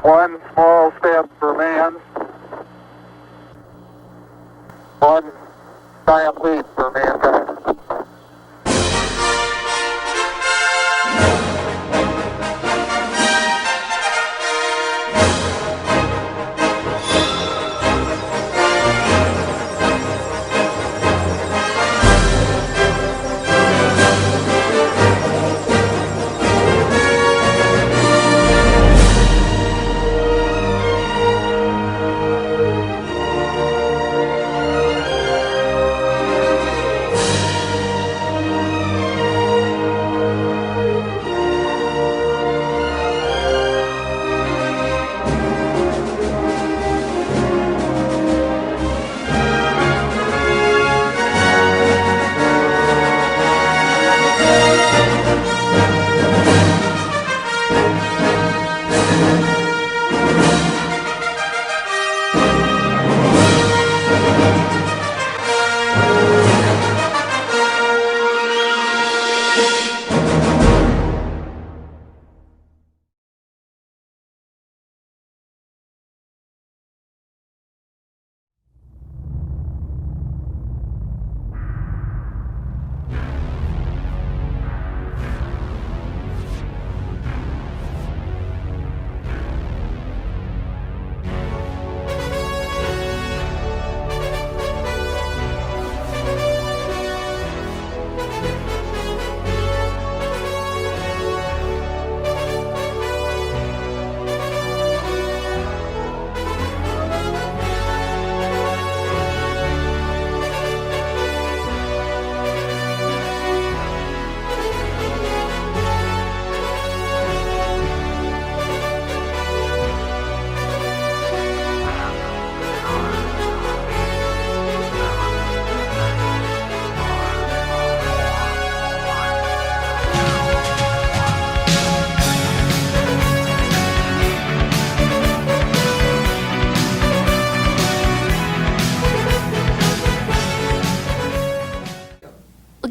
One small step for man, one giant leap for mankind.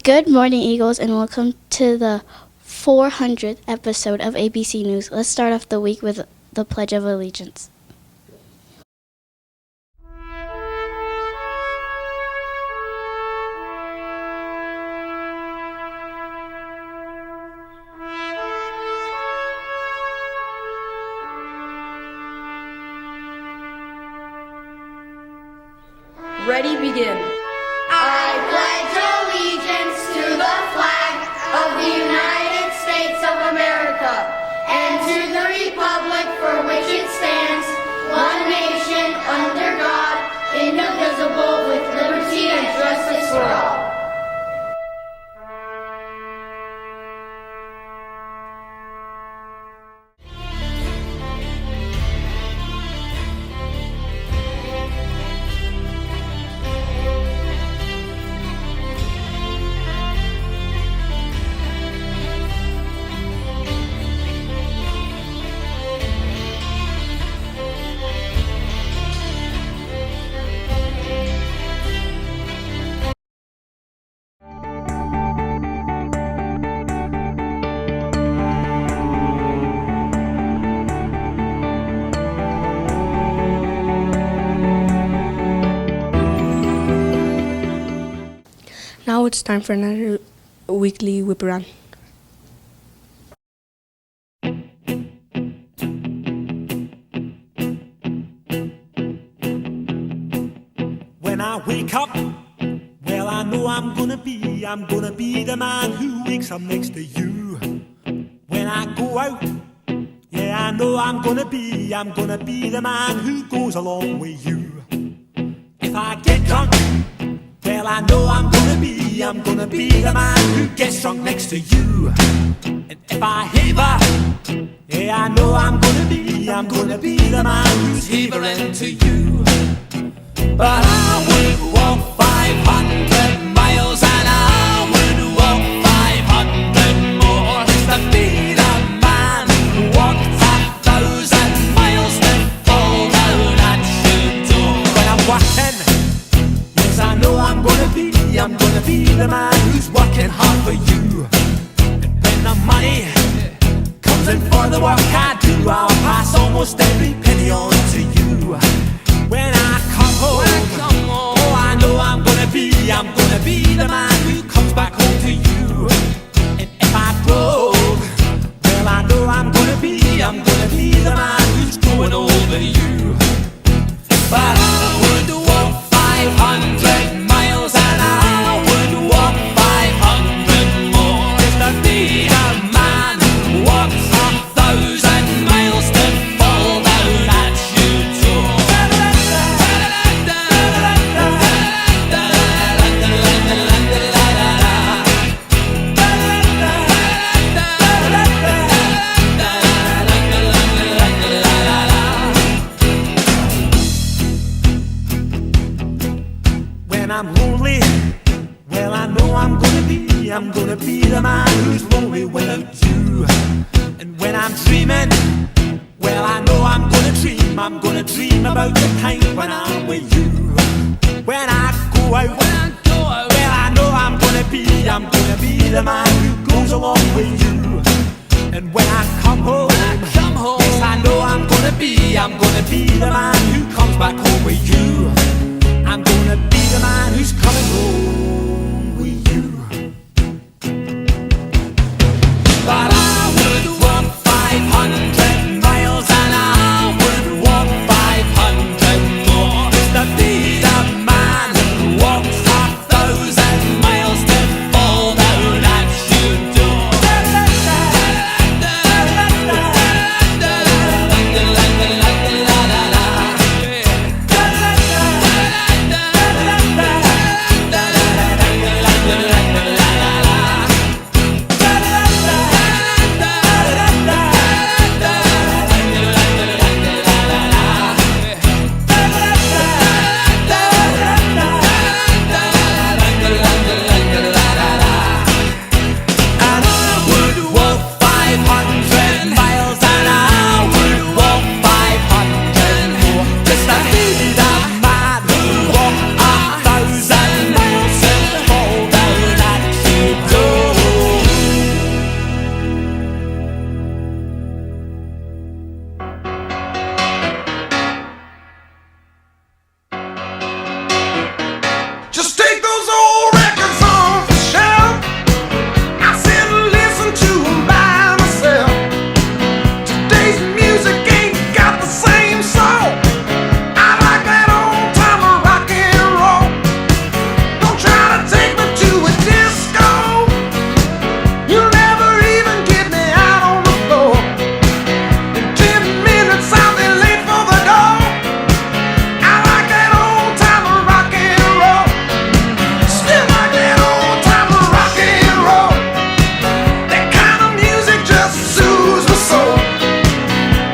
Good morning, Eagles, and welcome to the 400th episode of ABC News. Let's start off the week with the Pledge of Allegiance. Ready, begin. I pledge allegiance to the flag of the United States of America and to the republic for which it stands, one nation, under God, indivisible, with liberty and justice for all. Now it's time for another weekly whip around. When I wake up, well, I know I'm gonna be the man who wakes up next to you. When I go out, yeah, I know I'm gonna be the man who goes along with you. If I get drunk, well, I know I'm gonna be the man who gets drunk next to you. And if I haver, yeah, I know I'm gonna be the man who's havering to you. But I would walk 500 miles and I would walk 500 more to be the man who walked 1,000 miles to fall down at your door. When I'm working, yes, I know I'm gonna be the man who's working hard for you. And when the money comes in for the work I do, I'll pass on almost every penny on to you. When I come home, oh, I know I'm gonna be the man who comes back home to you. And if I broke, well, I know I'm gonna be the man who's growing older than you. But I would walk 500 miles and I would walk 500 more just to be the man who walks 1,000 miles to fall down at your door. When I'm lonely, well, I know I'm gonna be the man who's lonely without you. And when I'm dreaming, well, I know I'm gonna dream about the time when I'm with you. When I go out, well, I know I'm gonna be the man who goes along with you. And when I come home, yes, I know I'm gonna be the man who comes back home with you. I'm gonna be the man who's coming home with you. But I would walk 500 miles and I would walk 500 more just to be the man who walks 1,000 miles to fall down at your door. Just take those old records off the shelf. I sit and listen to them by myself. Today's music ain't got the same soul. I like that old time of rock and roll. Don't try to take me to a disco. You'll never even get me out on the floor. In 10 minutes I'll be late for the door. I like that old time of rock and roll. Still like that old time of rock and roll. That kind of music just soothes my soul.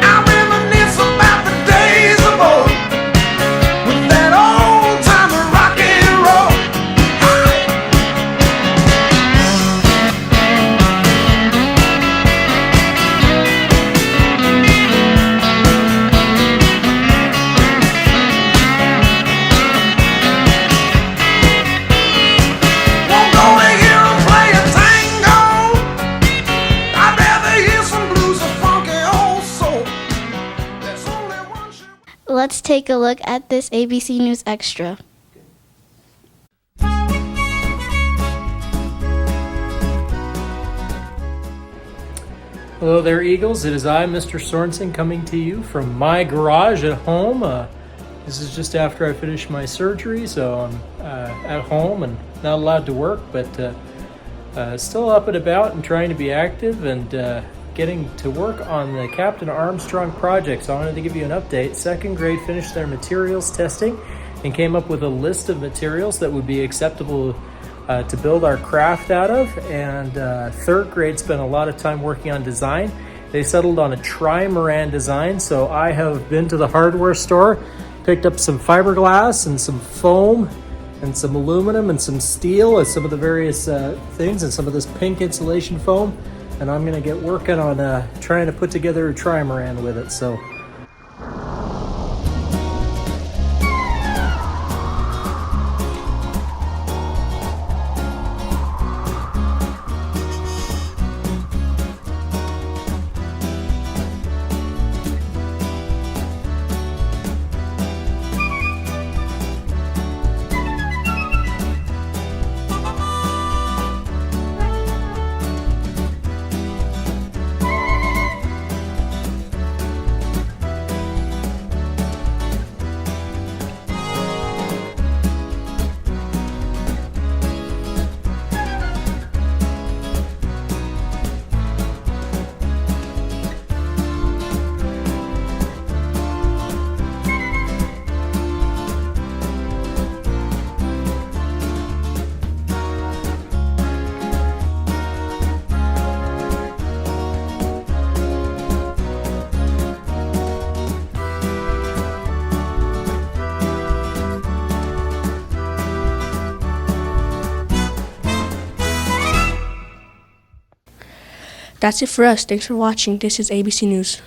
I reminisce about the days of old with that old time of rock and roll. Won't go to hear 'em play a tango. I'd rather hear some blues or funky old soul. There's only one shit. Let's take a look at this ABC News Extra. Hello there, Eagles. It is I, Mr. Sorensen, coming to you from my garage at home. This is just after I finished my surgery, so I'm at home and not allowed to work, but still up and about and trying to be active and getting to work on the Captain Armstrong project. So I wanted to give you an update. Second grade finished their materials testing and came up with a list of materials that would be acceptable to build our craft out of, and third grade spent a lot of time working on design. They settled on a trimaran design, so I have been to the hardware store, picked up some fiberglass and some foam and some aluminum and some steel as some of the various things, and some of this pink insulation foam, and I'm going to get working on trying to put together a trimaran with it. So That's it for us. Thanks for watching. This is ABC News.